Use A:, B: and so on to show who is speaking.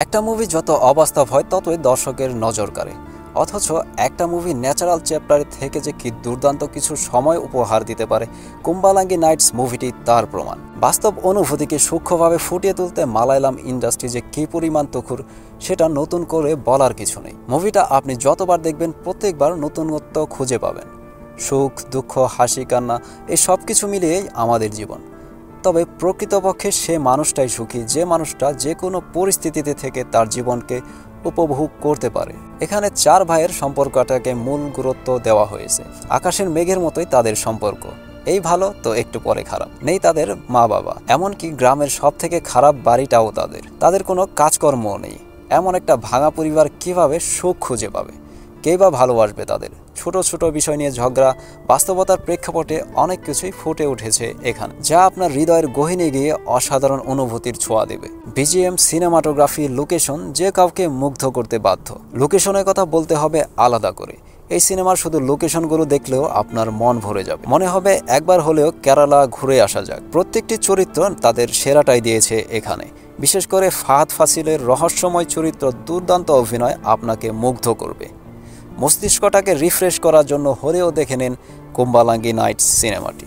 A: একটা মুভি যত অবাস্তব হয় ততই দর্শকের নজর কাড়ে। অথচ একটা মুভি ন্যাচারাল চ্যাপ্টার থেকে যে কি দুর্দান্ত কিছু সময় উপহার দিতে পারে, কুম্বালাঙ্গি নাইটস মুভিটি তার প্রমাণ। বাস্তব অনুভূতিকে সূক্ষ্মভাবে ফুটিয়ে তুলতে মালায়ালাম ইন্ডাস্ট্রি যে কী পরিমাণ তুখুর সেটা নতুন করে বলার কিছু নেই। মুভিটা আপনি যতবার দেখবেন প্রত্যেকবার নতুনত্ব খুঁজে পাবেন। সুখ, দুঃখ, হাসি, কান্না এই সব কিছু মিলিয়েই আমাদের জীবন। তবে প্রকৃতপক্ষে সে মানুষটাই সুখী যে মানুষটা যে কোনো পরিস্থিতিতে থেকে তার জীবনকে উপভোগ করতে পারে। এখানে চার ভাইয়ের সম্পর্কটাকে মূল গুরুত্ব দেওয়া হয়েছে। আকাশের মেঘের মতোই তাদের সম্পর্ক, এই ভালো তো একটু পরে খারাপ। নেই তাদের মা বাবা, এমনকি গ্রামের সব থেকে খারাপ বাড়িটাও তাদের কোনো কাজকর্মও নেই। এমন একটা ভাঙা পরিবার কিভাবে সুখ খুঁজে পাবে? কেই বা ভালোবাসবে তাদের? ছোট ছোট বিষয় নিয়ে ঝগড়া, বাস্তবতার প্রেক্ষাপটে অনেক কিছুই ফুটে উঠেছে এখানে, যা আপনার হৃদয়ের গহীনে গিয়ে অসাধারণ অনুভূতির ছোঁয়া দেবে। বিজিএম, সিনেমাটোগ্রাফি, লোকেশন যে কাউকে মুগ্ধ করতে বাধ্য। লোকেশনের কথা বলতে হবে আলাদা করে। এই সিনেমার শুধু লোকেশনগুলো দেখলেও আপনার মন ভরে যাবে, মনে হবে একবার হলেও কেরালা ঘুরে আসা যাক। প্রত্যেকটি চরিত্র তাদের সেরাটাই দিয়েছে এখানে। বিশেষ করে ফাহাদ ফাসিলের রহস্যময় চরিত্র, দুর্দান্ত অভিনয় আপনাকে মুগ্ধ করবে। মস্তিষ্কটাকে রিফ্রেশ করার জন্য হলেও দেখে নিন কুম্বালাঙ্গি নাইটস সিনেমাটি।